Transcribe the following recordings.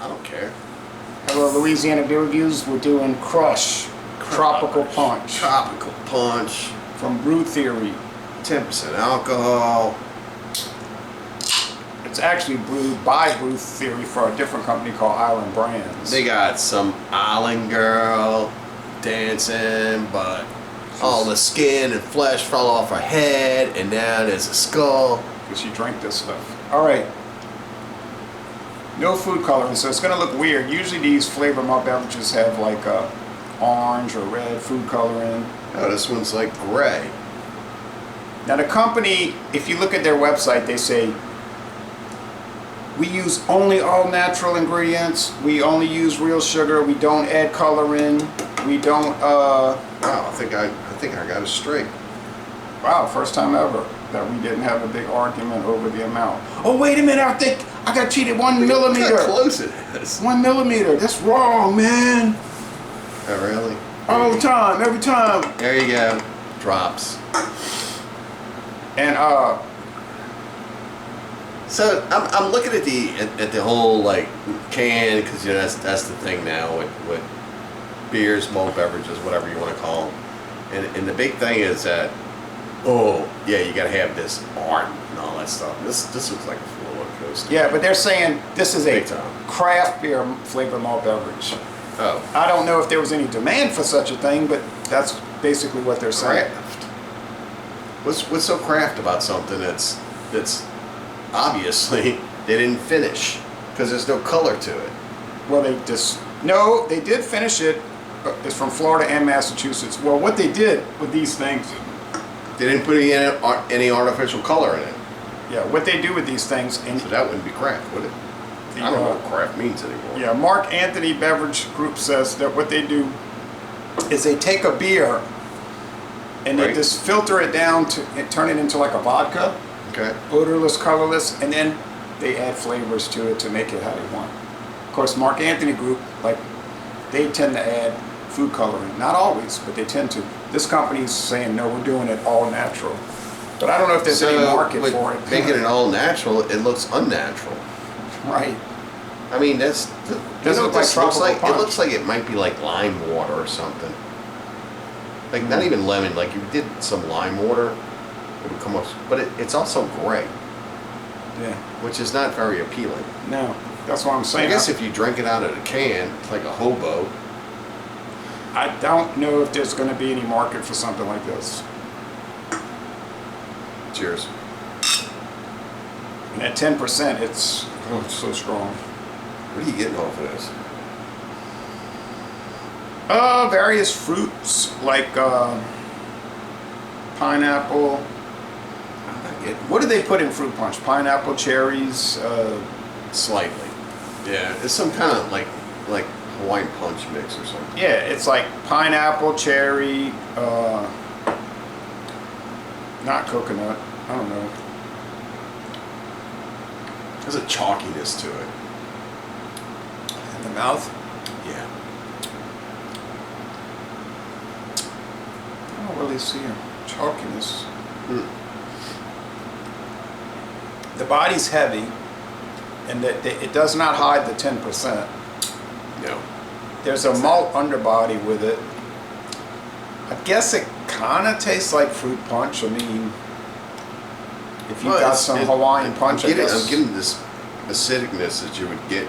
I don't care. Hello, Louisiana Beer Reviews. We're doing Crush Tropical Punch Tropical Punch. from Brew Theory. 10% alcohol. It's actually brewed by Brew Theory for a different company called Island Brands. They got some island girl dancing, but all the skin and flesh fell off her head, and now there's a skull. Because she drank this stuff. Alright. No food coloring, so it's going to look weird. Usually these flavor malt beverages have like orange or red food coloring. Oh, this one's like gray. Now the company, if you look at their website, they say, we use only all natural ingredients, we only use real sugar, we don't add coloring, we don't, Wow, I think I got it straight. wow, first time ever that we didn't have a big argument over the amount. Oh, wait a minute, I think I got cheated 1 millimeter. Look how close it is. 1 millimeter, that's wrong, man. Oh, really? All the time, every time. There you go. Drops. And so I'm looking at the whole like can, because you know that's the thing now with beers, malt beverages, whatever you want to call them. And the big thing is that, oh yeah, you gotta have this art and all that stuff. This looks like a roller coaster. yeah, but they're saying this is a Big time. craft beer flavor malt beverage. Oh, I don't know if there was any demand for such a thing, but that's basically what they're saying. craft. What's so craft about something that's obviously they didn't finish because there's no color to it? Well, no, they did finish it. It's from Florida and Massachusetts. Well, what they did with these things, They didn't put any artificial color in it, yeah, what they do with these things, and so that wouldn't be craft, would it? I don't know what craft means anymore. yeah, Mark Anthony Beverage Group says that what they do is they take a beer and they Right. just filter it down to turn it into like a vodka, Okay. odorless, colorless, and then they add flavors to it to make it how they want. Of course, Mark Anthony Group, like, they tend to add food coloring. Not always, but they tend to. This company's saying, no, we're doing it all natural. But I don't know if there's any market with for it. making it all natural, it looks unnatural. Right. I mean, that's Doesn't look like looks tropical like. It punch. looks like it might be like lime water or something. Like not even lemon. Like you did some lime water, it would come up. But it's also gray, Yeah. which is not very appealing. No, that's what I'm I saying. guess if you drink it out of a can, like a hobo. I don't know if there's going to be any market for something like this. Cheers. And at 10%, it's so strong. What are you getting off of this? Various fruits like pineapple. I'm not getting What do they put in fruit punch? Pineapple, cherries. slightly. Yeah, it's some kind of like Hawaiian punch mix or something. Yeah, it's like pineapple, cherry, not coconut. I don't know. There's a chalkiness to it. In the mouth. Yeah. I don't really see a chalkiness. Mm. The body's heavy, and it does not hide the 10%. No. There's a malt underbody with it. I guess it kind of tastes like fruit punch. I mean, if you got some Hawaiian punch, I'm getting this acidicness that you would get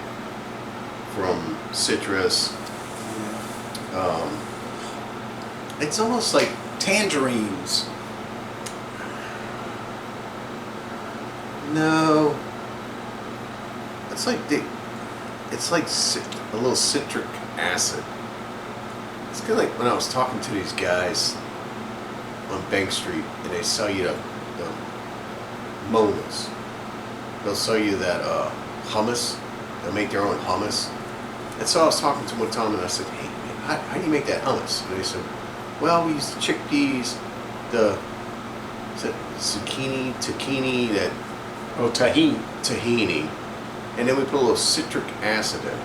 from citrus. It's almost like tangerines. no. It's like a little citric acid. It's kind of like when I was talking to these guys on Bank Street, and they sell you the Monas. They'll sell you that hummus. They'll make their own hummus. And so I was talking to them one time, and I said, "Hey, man, how do you make that hummus?" And they said, "Well, we use the chickpeas, the tahini, that tahini, and then we put a little citric acid in it."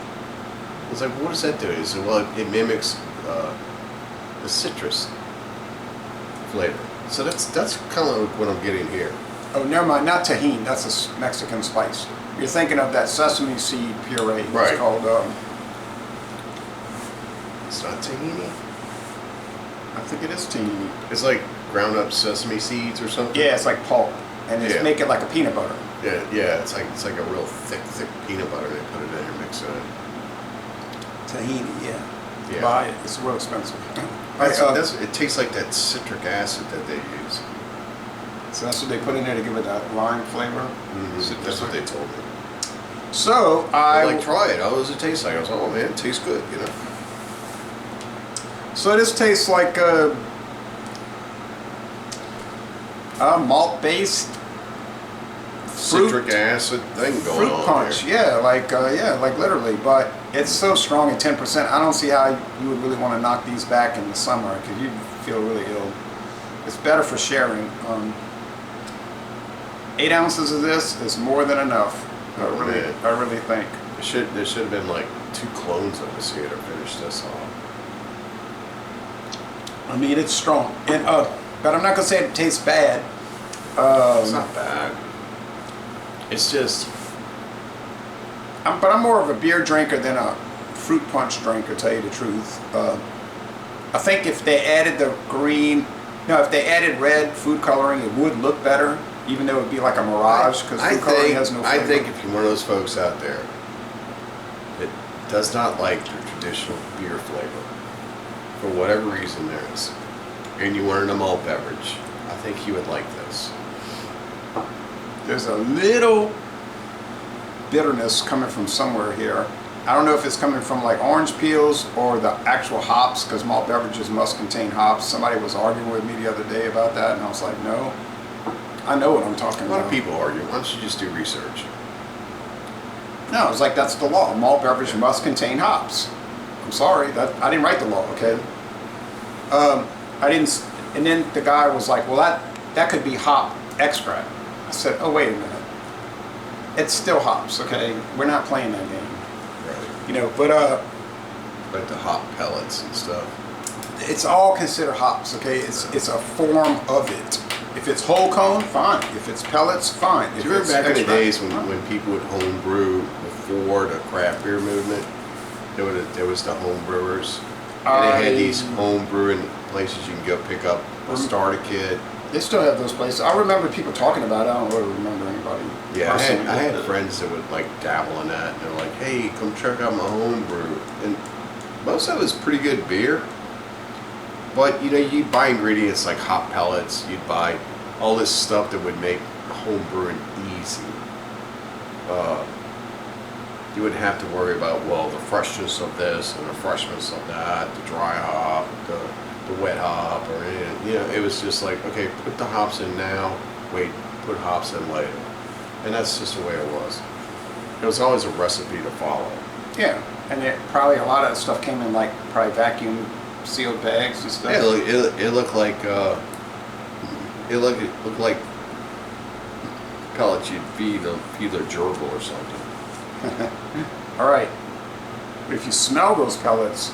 I was like, "What does that do?" He said, "Well, it mimics the citrus flavor." So that's kind of what I'm getting here. Oh, never mind. Not tahini. That's a Mexican spice. You're thinking of that sesame seed puree. Right. It's called, It's not tahini. I think it is tahini. It's like ground up sesame seeds or something. Yeah, it's like pulp. And they make it like a peanut butter. Yeah. It's like a real thick peanut butter. They put it in and mix it in. Tahini, yeah. Yeah. Buy it. It's real expensive. It tastes like that citric acid that they use. So that's what they put in there to give it that lime flavor. Mm-hmm. That's what they told me. So Like, try it. How does it taste like? I was like, oh man, it tastes good, you know. So this tastes like a malt-based Citric acid thing going on. Fruit punch, there. like literally. But it's so strong at 10%. I don't see how you would really want to knock these back in the summer because you feel really ill. It's better for sharing. 8 ounces of this is more than enough. I really think. There should have been like 2 clones of this here to finish this off. I mean, it's strong, and but I'm not gonna say it tastes bad. It's not bad. It's just. But I'm more of a beer drinker than a fruit punch drinker, to tell you the truth. I think if they added if they added red food coloring, it would look better, even though it would be like a mirage because food coloring has no flavor. I think if you're one of those folks out there that does not like the traditional beer flavor, for whatever reason there is, and you wanted a malt beverage, I think you would like this. There's a little bitterness coming from somewhere here. I don't know if it's coming from like orange peels or the actual hops, because malt beverages must contain hops. Somebody was arguing with me the other day about that, and I was like, no, I know what I'm talking A lot about. of people argue. Why don't you just do research? No, it's like that's the law. Malt beverage must contain hops. I'm sorry, I didn't write the law, okay? I didn't, and then the guy was like, well, that could be hop extract. I said, oh, wait a minute. It's still hops, okay? We're not playing that game. Right. You know, but Like the hop pellets and stuff. it's all considered hops, okay? It's a form of it. If it's whole cone, fine. If it's pellets, fine. Do you remember back in the days when people would home brew before the craft beer movement? There was the home brewers. And they had these home brewing places you can go pick up a starter kit. They still have those places. I remember people talking about it. I don't really remember anybody. Yeah, I had friends that would like dabble in that. And they're like, hey, come check out my home brew. And most of it was pretty good beer. But, you know, you'd buy ingredients like hop pellets. You'd buy all this stuff that would make home brewing easy. You wouldn't have to worry about, well, the freshness of this and the freshness of that, the dry hop, the wet hop, or anything. You know, it was just like, okay, put the hops in now, wait, put hops in later. And that's just the way it was. It was always a recipe to follow. Yeah, and probably a lot of that stuff came in like probably vacuum sealed bags and stuff. Yeah, it looked like it looked like pellets you'd feed either gerbil or something. All right, but if you smell those pellets,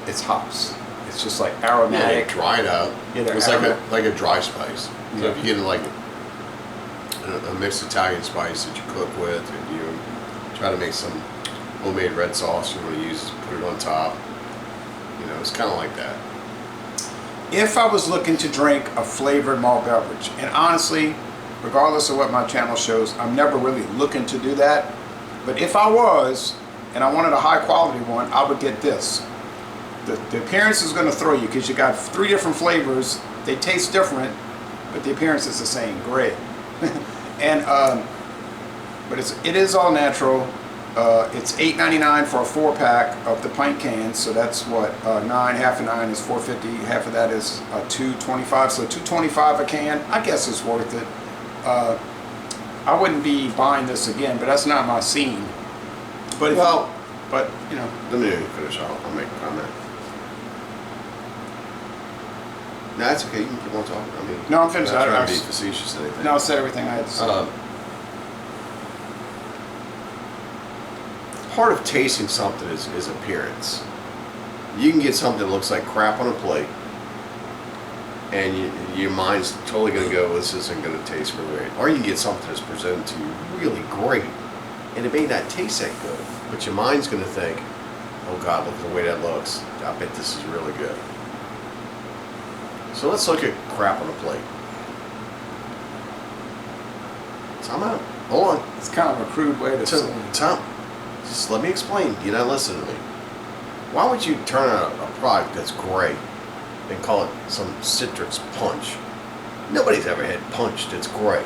it's hops. It's just like aromatic. Yeah, dried out. Yeah, it was like a dry spice. So Yeah. if you get like a mixed Italian spice that you cook with, and you try to make some homemade red sauce you want to use, put it on top. You know, it's kind of like that. If I was looking to drink a flavored malt beverage, and honestly, regardless of what my channel shows, I'm never really looking to do that. But if I was, and I wanted a high quality one, I would get this. The appearance is going to throw you because you got 3 different flavors. They taste different, but the appearance is the same. Great. And but it is all natural. It's $8.99 for a 4-pack of the pint cans. So that's what 9. Half of 9 is $4.50. Half of that is $2.25. So $2.25 a can. I guess it's worth it. I wouldn't be buying this again, but that's not my scene. But you know. Let me finish. I'll make a comment. No, that's okay. You can keep on talking. I mean, No, I'm finished. Not trying to be facetious or anything. No, I said everything I had to say. Part of tasting something is appearance. You can get something that looks like crap on a plate, and your mind's totally going to go, this isn't going to taste really great. Or you can get something that's presented to you really great, And it may not taste that good, but your mind's going to think, oh God, look at the way that looks. I bet this is really good. So let's look at crap on a plate. Time out. Hold on. It's kind of a crude way to say it. Tom, just let me explain. You're not listening to me. Why would you turn out a product that's gray and call it some citrus punch? Nobody's ever had punch that's gray.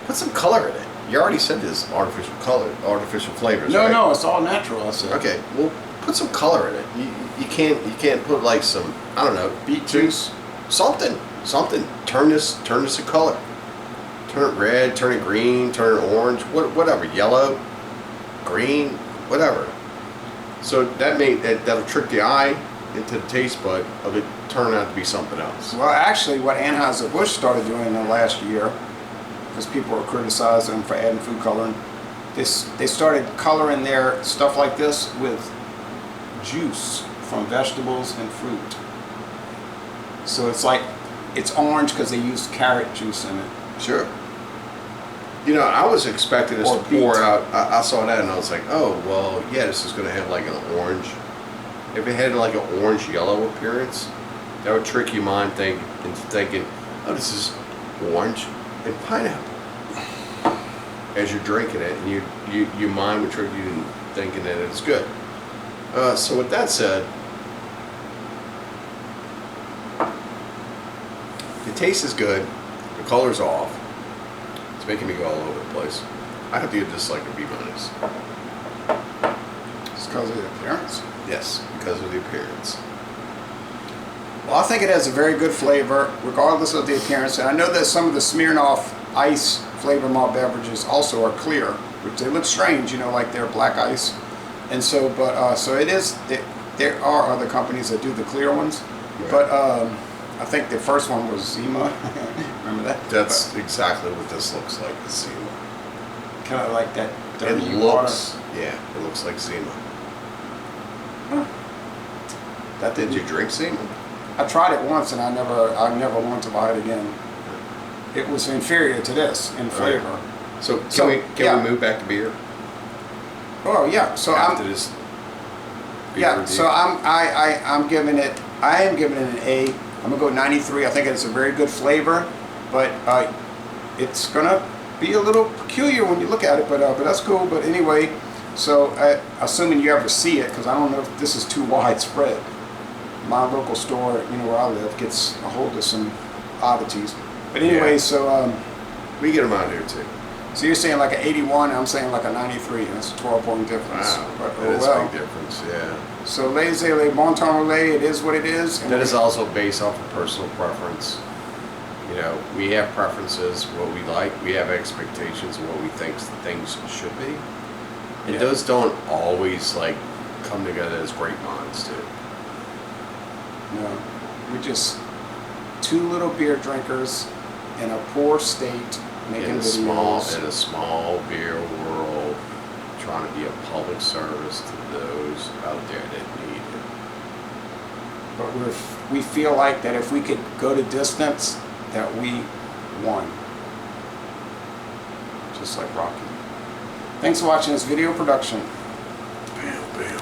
Put some color in it. You already said this artificial color, artificial flavors. No, right? no, it's all natural. I said. Okay, well, put some color in it. You can't put like some, I don't know, Beet juice. something. Turn this a color. Turn it red, turn it green, turn it orange, whatever, yellow, green, whatever. So that'll trick the eye into the taste bud of it turning out to be something else. Well, actually, what Anheuser-Busch started doing in the last year, because people were criticizing them for adding food coloring, they started coloring their stuff like this with juice from vegetables and fruit. So it's like, it's orange because they used carrot juice in it. Sure. You know, I was expecting this Or to pour beet. out. I saw that and I was like, oh, well, yeah, this is going to have like an orange. If it had like an orange-yellow appearance, that would trick your mind into thinking, oh, this is orange and pineapple. As you're drinking it, and your mind would trick you into thinking that it's good. So with that said, the taste is good, the color's off. It's making me go all over the place. I have to give this like a B-. It's because of the appearance. Yes, because of the appearance. Well, I think it has a very good flavor, regardless of the appearance. And I know that some of the Smirnoff ice flavor malt beverages also are clear, which they look strange, you know, like they're black ice. And so, but so it is. There are other companies that do the clear ones, Right. but I think the first one was Zima. Remember that? That's exactly what this looks like. The Zima. Kind of like that. It dirty looks, yeah, it looks like Zima. water. That Did didn't. you drink Zima? I tried it once, and I never want to buy it again. It was inferior to this in flavor. So So, can we move back to beer Oh yeah. So after I'm. this? Beer Yeah, review? so I am giving it an A. I'm gonna go 93. I think it's a very good flavor, but it's gonna be a little peculiar when you look at it. But that's cool. But anyway, so assuming you ever see it, because I don't know if this is too widespread. My local store, you know where I live, gets a hold of some oddities. But anyway, Yeah. so We get them out here too. so you're saying like an 81, I'm saying like a 93. That's a 12-point difference. Wow, But that oh is well. a big difference. Yeah. So laissez-les bon temps relais, it is what it is. And That is also based off of personal preference. You know, we have preferences, what we like. We have expectations of what we think things should be, and Yeah. those don't always like come together as great minds do. No, we're just two little beer drinkers in a poor state making In videos. a small beer world, trying to be a public service to those out there that need it. But we feel like that if we could go to distance, that we won. Just like Rocky. Thanks for watching this video production. Bam, bam.